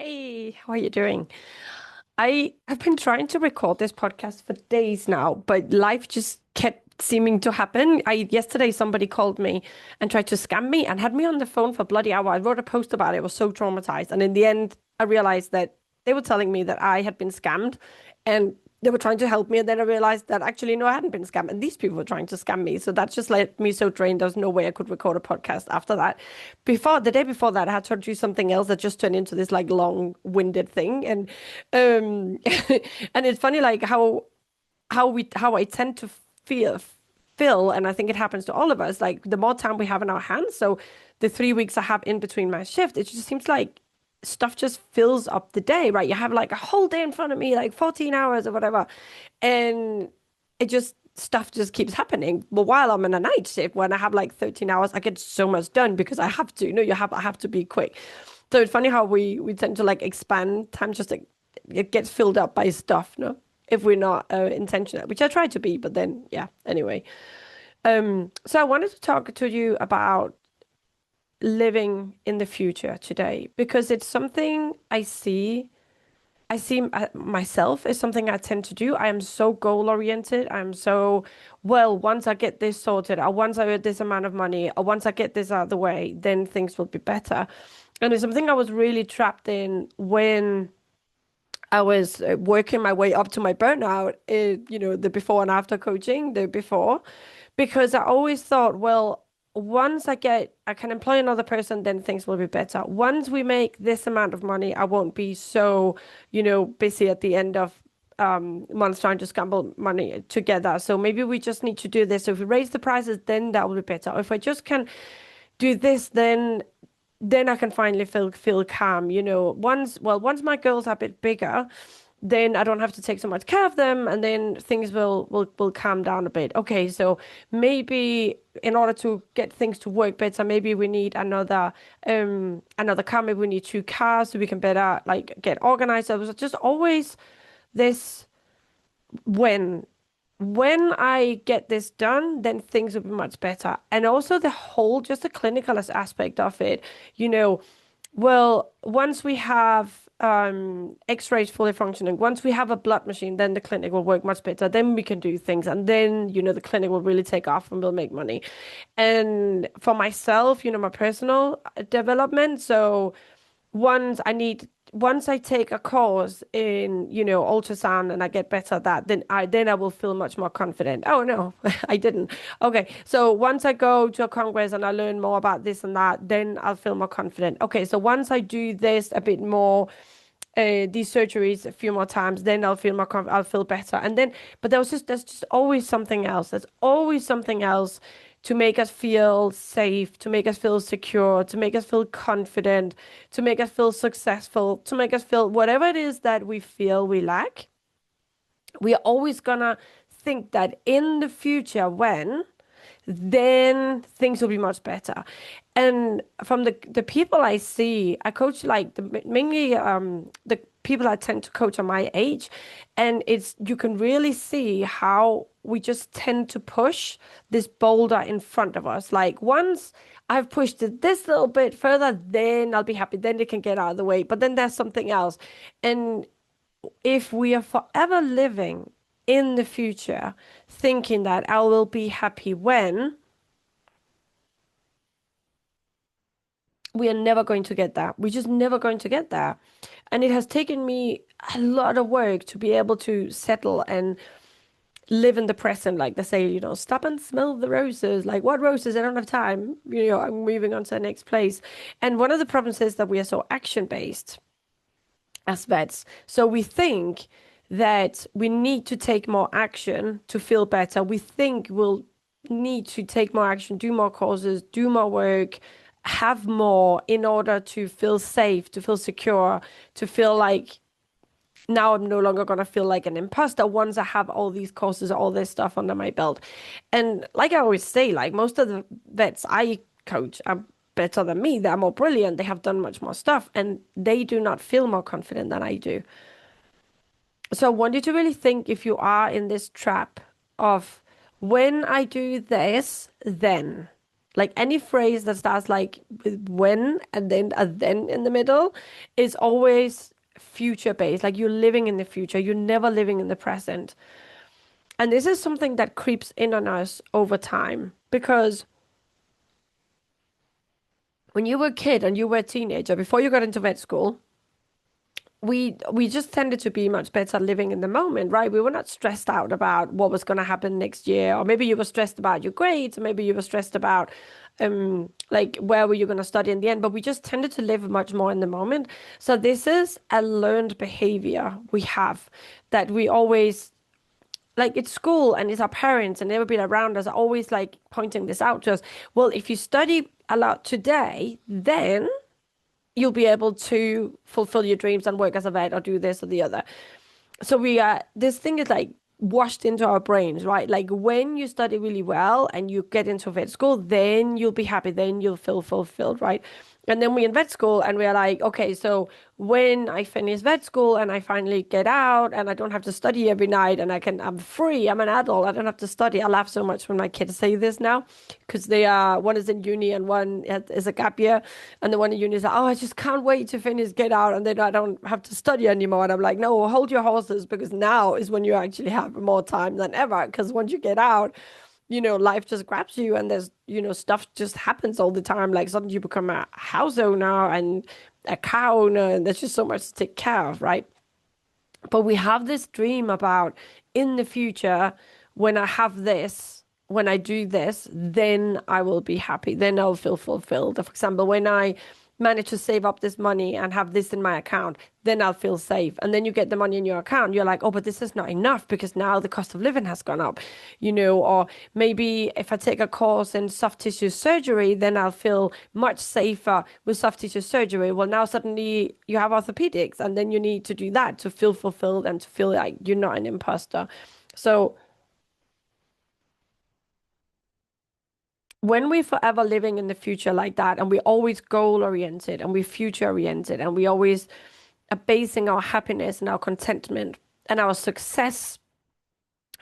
Hey, how are you doing? I have been trying to record this podcast for days now, but life just kept seeming to happen. I yesterday somebody called me and tried to scam me and had me on the phone for bloody hour. I wrote a post about it. I was so traumatized. And in the end, I realized that they were telling me that I had been scammed and they were trying to help me. And then I realized that actually, no, I hadn't been scammed. And these people were trying to scam me. So that just left me so drained. There's no way I could record a podcast after that. The day before that, I had to do something else that just turned into this like long-winded thing. Um, and it's funny, like how I tend to feel feel, and I think it happens to all of us, like the more time we have in our hands. So the 3 weeks I have in between my shift, it just seems like stuff just fills up the day, right? You have like a whole day in front of me, like 14 hours or whatever. And it just stuff just keeps happening. But while I'm in a night shift, when I have like 13 hours, I get so much done because I have to, I have to be quick. So it's funny how we tend to like expand time, just like it gets filled up by stuff, no? If we're not intentional, which I try to be, but then yeah, anyway. So I wanted to talk to you about living in the future today because it's something I see myself as something I tend to do. I am so goal oriented. I'm so, well, once I get this sorted, or once I earn this amount of money, or once I get this out of the way, then things will be better. And it's something I was really trapped in when I was working my way up to my burnout, the before and after coaching, the before, because I always thought, well, I can employ another person, then things will be better. Once we make this amount of money, I won't be so, busy at the end of months trying to scramble money together. So maybe we just need to do this. So if we raise the prices, then that will be better. Or if I just can do this, then I can finally feel calm. Once my girls are a bit bigger, then I don't have to take so much care of them, and then things will calm down a bit. Okay, so maybe in order to get things to work better, maybe we need another car. Maybe we need two cars so we can better like get organized. So it was just always this when when I get this done, then things will be much better. And also the whole, just the clinical aspect of it, you know, well, once we have X-rays fully functioning, once we have a blood machine, then the clinic will work much better. Then we can do things, and then the clinic will really take off and we'll make money. And for myself, my personal development, so once I take a course in, ultrasound and I get better at that, then I will feel much more confident. Oh no, I didn't. Okay. So once I go to a congress and I learn more about this and that, then I'll feel more confident. Okay. So once I do this a bit more, these surgeries a few more times, then I'll feel better. And then, but there's just always something else. There's always something else to make us feel safe, to make us feel secure, to make us feel confident, to make us feel successful, to make us feel whatever it is that we feel we lack. We are always gonna think that in the future, then things will be much better. And from the people I see, I coach like mainly the people I tend to coach are my age, and it's you can really see how we just tend to push this boulder in front of us. Like once I've pushed it this little bit further, then I'll be happy. Then it can get out of the way. But then there's something else. And if we are forever living in the future, thinking that I will be happy when, we are never going to get that. We're just never going to get there. And it has taken me a lot of work to be able to settle and live in the present. Like they say, stop and smell the roses. Like, what roses? I don't have time. I'm moving on to the next place. And one of the problems is that we are so action-based as vets. So we think that we need to take more action to feel better. We think we'll need to take more action, do more courses, do more work, have more in order to feel safe, to feel secure, to feel like now I'm no longer going to feel like an imposter once I have all these courses, all this stuff under my belt. And like I always say, like most of the vets I coach are better than me. They're more brilliant. They have done much more stuff, and they do not feel more confident than I do. So I want you to really think if you are in this trap of when I do this, then. Like any phrase that starts like with when and then a then in the middle is always future based. Like you're living in the future, you're never living in the present. And this is something that creeps in on us over time because when you were a kid and you were a teenager, before you got into vet school, we just tended to be much better living in the moment, right? We were not stressed out about what was going to happen next year, or maybe you were stressed about your grades, or maybe you were stressed about like where were you going to study in the end, but we just tended to live much more in the moment. So this is a learned behavior we have that we always like it's school and it's our parents and everybody around us are always like pointing this out to us. Well, if you study a lot today, then you'll be able to fulfill your dreams and work as a vet or do this or the other. So we are, this thing is like washed into our brains, right? Like when you study really well and you get into vet school, then you'll be happy, then you'll feel fulfilled, right? And then we in vet school and we're like, okay, so when I finish vet school and I finally get out and I don't have to study every night and I'm free, I'm an adult, I don't have to study. I laugh so much when my kids say this now because they are, one is in uni and one is a gap year. And the one in uni is like, oh, I just can't wait to finish, get out, and then I don't have to study anymore. And I'm like, no, hold your horses because now is when you actually have more time than ever. Because once you get out, life just grabs you and there's, stuff just happens all the time. Like suddenly you become a house owner and a car owner, and there's just so much to take care of, right? But we have this dream about in the future, when I have this, when I do this, then I will be happy. Then I'll feel fulfilled. For example, when I manage to save up this money and have this in my account, then I'll feel safe. And then you get the money in your account. You're like, oh, but this is not enough because now the cost of living has gone up, or maybe if I take a course in soft tissue surgery, then I'll feel much safer with soft tissue surgery. Well, now suddenly you have orthopedics and then you need to do that to feel fulfilled and to feel like you're not an imposter. So when we're forever living in the future like that, and we're always goal oriented and we're future oriented, and we always are basing our happiness and our contentment and our success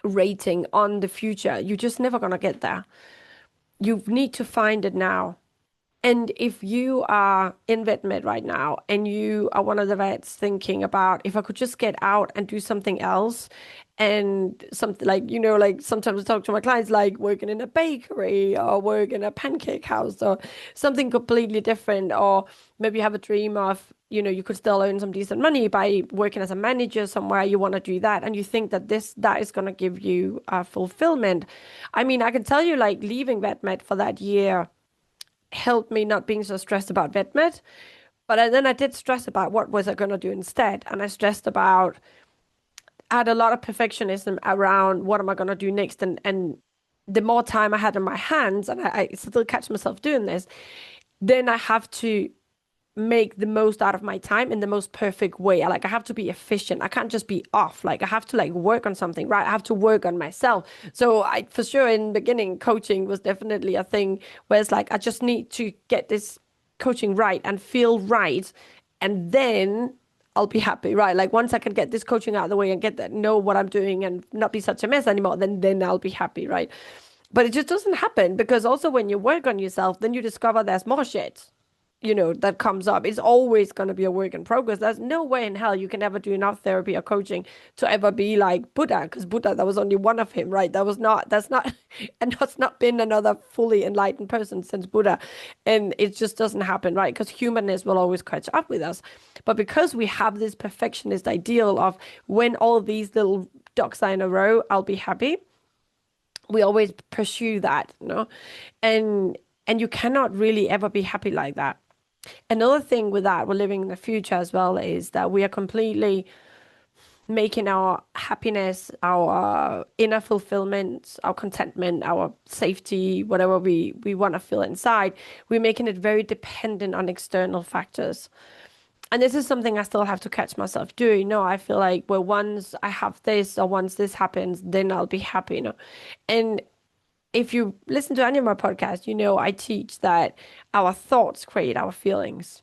rating on the future, you're just never going to get there. You need to find it now. And if you are in vet med right now and you are one of the vets thinking about if I could just get out and do something else and something like, like sometimes I talk to my clients like working in a bakery or work in a pancake house or something completely different, or maybe you have a dream of, you could still earn some decent money by working as a manager somewhere, you want to do that and you think that that is going to give you fulfillment. I mean, I can tell you like leaving vet med for that year helped me not being so stressed about vet med. But then I did stress about what was I going to do instead. And I stressed about, I had a lot of perfectionism around what am I going to do next. And the more time I had in my hands, and I still catch myself doing this, then I have to make the most out of my time in the most perfect way. I have to be efficient. I can't just be off. Like I have to like work on something, right? I have to work on myself. So I for sure in the beginning coaching was definitely a thing where it's like I just need to get this coaching right and feel right, and then I'll be happy, right? Like once I can get this coaching out of the way and get that know what I'm doing and not be such a mess anymore, then I'll be happy, right? But it just doesn't happen because also when you work on yourself, then you discover there's more shit, that comes up. It's always going to be a work in progress. There's no way in hell you can ever do enough therapy or coaching to ever be like Buddha, because Buddha, that was only one of him, right? That's not, and that's not been another fully enlightened person since Buddha. And it just doesn't happen, right? Because humanness will always catch up with us. But because we have this perfectionist ideal of when all these little ducks are in a row, I'll be happy. We always pursue that, and you cannot really ever be happy like that. Another thing with that, we're living in the future as well, is that we are completely making our happiness, our inner fulfillment, our contentment, our safety, whatever we want to feel inside, we're making it very dependent on external factors. And this is something I still have to catch myself doing. No, I feel like, well, once I have this or once this happens, then I'll be happy. And if you listen to any of my podcasts, I teach that our thoughts create our feelings.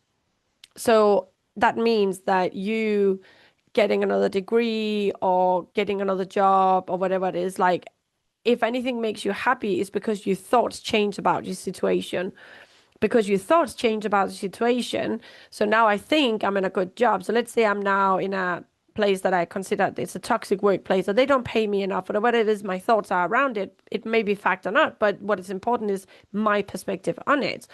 So that means that you getting another degree or getting another job or whatever it is, like if anything makes you happy, it's because your thoughts change about your situation. Because your thoughts change about the situation. So now I think I'm in a good job. So let's say I'm now in a place that I consider it's a toxic workplace, or they don't pay me enough, or whatever it is my thoughts are around it. It may be fact or not, but what is important is my perspective on it.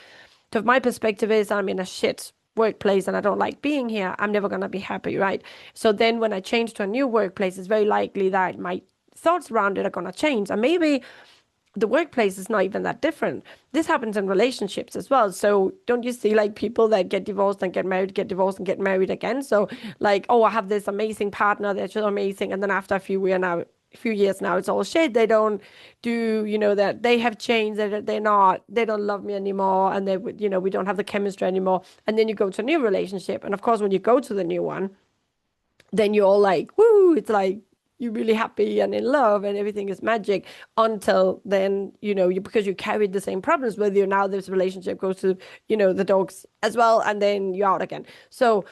So if my perspective is I'm in a shit workplace and I don't like being here, I'm never going to be happy, right? So then when I change to a new workplace, it's very likely that my thoughts around it are going to change. And maybe the workplace is not even that different. This happens in relationships as well. So don't you see like people that get divorced and get married, get divorced and get married again? So like, oh, I have this amazing partner, they're just amazing. And then after a few years now, it's all shit. They don't do, that they have changed, they don't love me anymore. And we don't have the chemistry anymore. And then you go to a new relationship. And of course, when you go to the new one, then you're all like, woo, it's like, you're really happy and in love and everything is magic until then, because you carried the same problems with you. Now this relationship goes to, the dogs as well, and then you're out again. So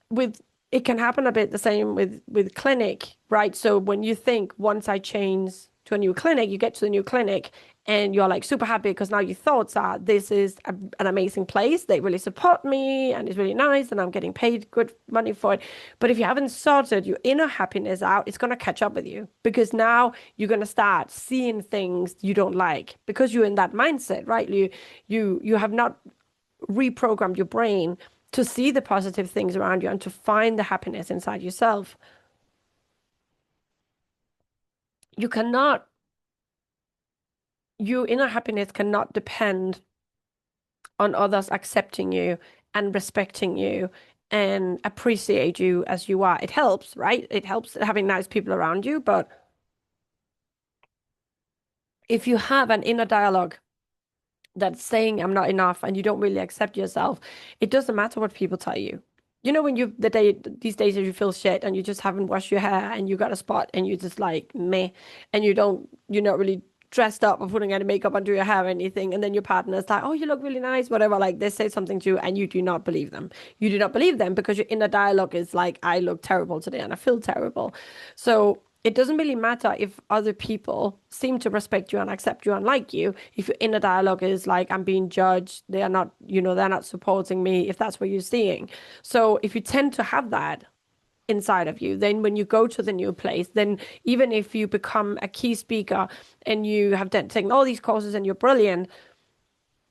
with it can happen a bit the same with clinic, right? So when you think once I change to a new clinic, you get to the new clinic and you're like super happy because now your thoughts are this is an amazing place. They really support me and it's really nice and I'm getting paid good money for it. But if you haven't sorted your inner happiness out, it's going to catch up with you because now you're going to start seeing things you don't like because you're in that mindset, right? You have not reprogrammed your brain to see the positive things around you and to find the happiness inside yourself. You cannot, your inner happiness cannot depend on others accepting you and respecting you and appreciate you as you are. It helps, right? It helps having nice people around you. But if you have an inner dialogue that's saying I'm not enough and you don't really accept yourself, it doesn't matter what people tell you. When these days you feel shit and you just haven't washed your hair and you got a spot and you're just like meh, and you're not really dressed up or putting any makeup onto your hair or anything, and then your partner's like, oh, you look really nice, whatever, like they say something to you and you do not believe them. You do not believe them because your inner dialogue is like, I look terrible today and I feel terrible. So it doesn't really matter if other people seem to respect you and accept you and like you. If your inner dialogue is like, I'm being judged, they are not, they're not supporting me, if that's what you're seeing. So if you tend to have that inside of you, then when you go to the new place, then even if you become a key speaker and you have taken all these courses and you're brilliant,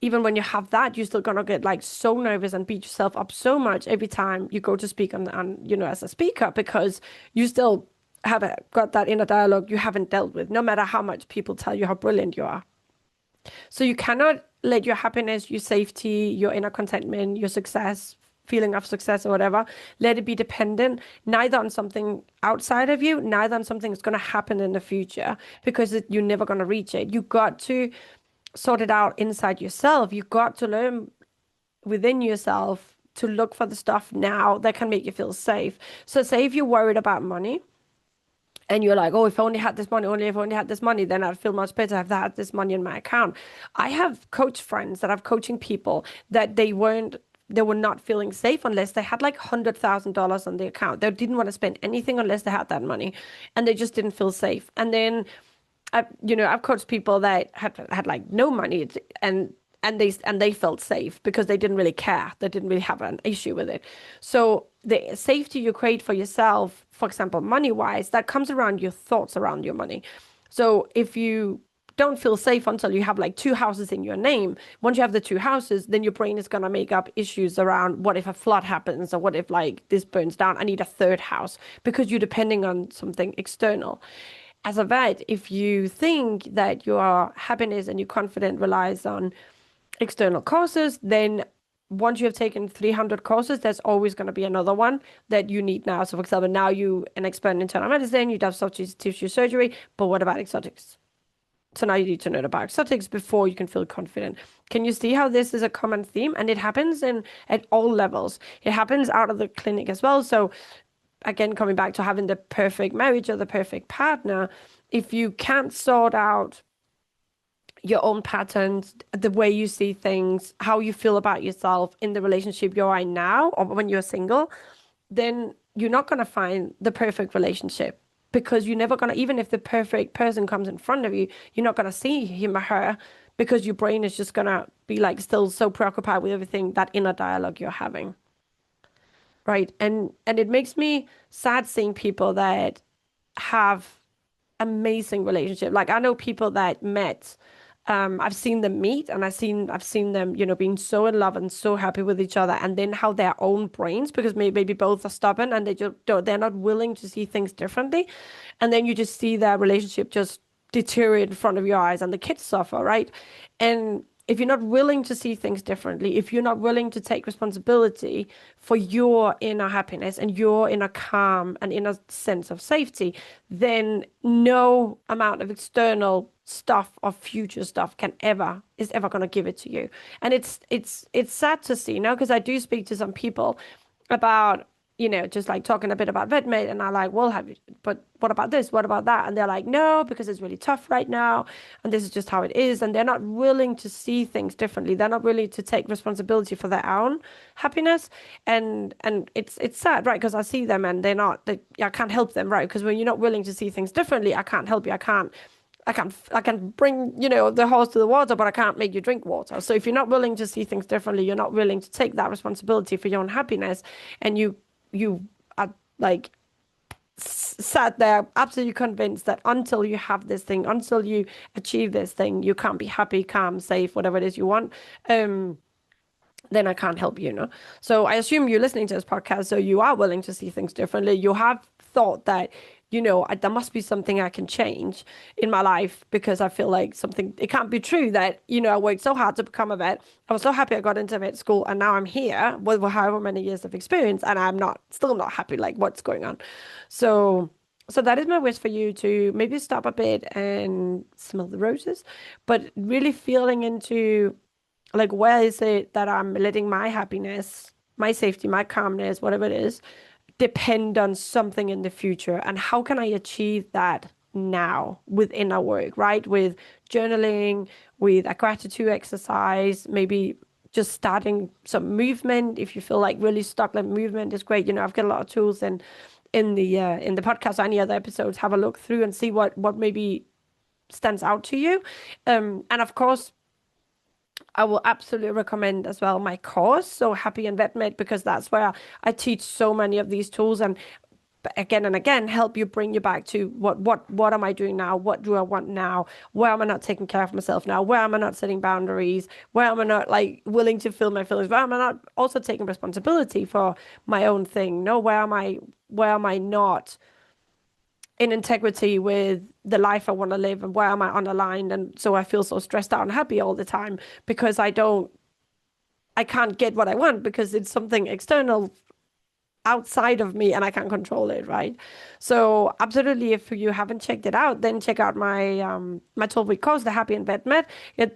even when you have that, you're still gonna get like so nervous and beat yourself up so much every time you go to speak as a speaker because you still got that inner dialogue you haven't dealt with, no matter how much people tell you how brilliant you are. So you cannot let your happiness, your safety, your inner contentment, your success, feeling of success or whatever, let it be dependent neither on something outside of you, neither on something that's going to happen in the future because you're never going to reach it. You got to sort it out inside yourself. You got to learn within yourself to look for the stuff now that can make you feel safe. So say if you're worried about money, and you're like, oh, if I only had this money, only if I only had this money, then I'd feel much better if I had this money in my account. I have coach friends that have coaching people that they were not feeling safe unless they had like $100,000 on the account. They didn't want to spend anything unless they had that money, and they just didn't feel safe. And then, I've coached people that had like no money, and they felt safe because they didn't really care. They didn't really have an issue with it. So the safety you create for yourself, for example, money-wise, that comes around your thoughts around your money. So if you don't feel safe until you have like 2 houses in your name, once you have the 2 houses, then your brain is going to make up issues around what if a flood happens or what if like this burns down, I need a third house because you're depending on something external. As a vet, if you think that your happiness and your confidence relies on external courses, then once you have taken 300 courses, there's always going to be another one that you need now. So for example, now you an expert in internal medicine, you'd have soft tissue surgery, but what about exotics? So now you need to know about exotics before you can feel confident. Can you see how this is a common theme? And it happens at all levels. It happens out of the clinic as well. So again, coming back to having the perfect marriage or the perfect partner, if you can't sort out your own patterns, the way you see things, how you feel about yourself in the relationship you're in now or when you're single, then you're not going to find the perfect relationship because you're never gonna, even if the perfect person comes in front of you, you're not gonna see him or her because your brain is just gonna be like still so preoccupied with everything, that inner dialogue you're having. Right. And it makes me sad seeing people that have amazing relationship. Like I know people that met, I've seen them meet and I've seen them, being so in love and so happy with each other, and then how their own brains, because maybe both are stubborn and they just don't, they're not willing to see things differently. And then you just see their relationship just deteriorate in front of your eyes and the kids suffer, right? And if you're not willing to see things differently, if you're not willing to take responsibility for your inner happiness and your inner calm and inner sense of safety, then no amount of external stuff or future stuff is ever going to give it to you. And it's sad to see now, because I do speak to some people about, just like talking a bit about VetMate, and I like, well, but what about this? What about that? And they're like, no, because it's really tough right now, and this is just how it is. And they're not willing to see things differently. They're not willing to take responsibility for their own happiness. And it's sad, right? Because I see them and I can't help them, right? Because when you're not willing to see things differently, I can't help you. I can bring, the horse to the water, but I can't make you drink water. So if you're not willing to see things differently, you're not willing to take that responsibility for your own happiness, and you are like sat there absolutely convinced that until you have this thing, until you achieve this thing, you can't be happy, calm, safe, whatever it is you want. Then I can't help you, So I assume you're listening to this podcast, so you are willing to see things differently. You have thought that, there must be something I can change in my life, because I feel like it can't be true that, I worked so hard to become a vet. I was so happy I got into vet school, and now I'm here with however many years of experience, and still not happy, like what's going on. So that is my wish for you, to maybe stop a bit and smell the roses, but really feeling into, like, where is it that I'm letting my happiness, my safety, my calmness, whatever it is, depend on something in the future? And how can I achieve that now within our work, right? With journaling, with a gratitude exercise, maybe just starting some movement. If you feel like really stuck, like movement is great. I've got a lot of tools in the podcast or any other episodes. Have a look through and see what maybe stands out to you. And of course, I will absolutely recommend as well my course, so Happy and VetMed, because that's where I teach so many of these tools, and again and again help you, bring you back to what am I doing now? What do I want now? Where am I not taking care of myself now? Where am I not setting boundaries? Where am I not like willing to feel my feelings? Where am I not also taking responsibility for my own thing? No, where am I not in integrity with the life I want to live, and where am I unaligned? And so I feel so stressed out and happy all the time because I can't get what I want because it's something external outside of me and I can't control it, right? So absolutely, if you haven't checked it out, then check out my 12-week course, the Happy and Vet Med.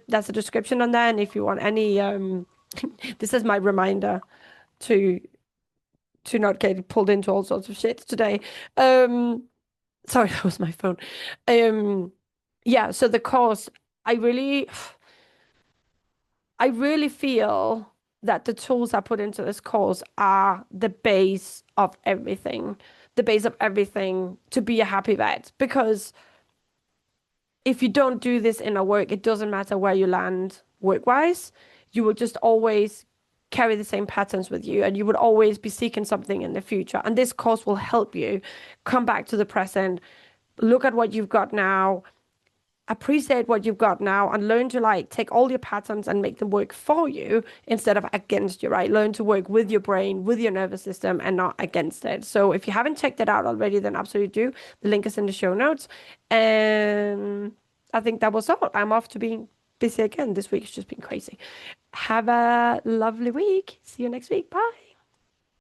That's a description on there. And if you want any this is my reminder to not get pulled into all sorts of shit today. Sorry, that was my phone. Yeah, so the course, I really feel that the tools I put into this course are the base of everything, to be a happy vet. Because if you don't do this inner work, it doesn't matter where you land work-wise, you will just always carry the same patterns with you, and you would always be seeking something in the future. And this course will help you come back to the present, look at what you've got now, appreciate what you've got now, and learn to like take all your patterns and make them work for you instead of against you, right? Learn to work with your brain, with your nervous system, and not against it. So if you haven't checked it out already, then absolutely do. The link is in the show notes. And I think that was all. I'm off to being busy again. This week's just been crazy. Have a lovely week. See you next week. Bye.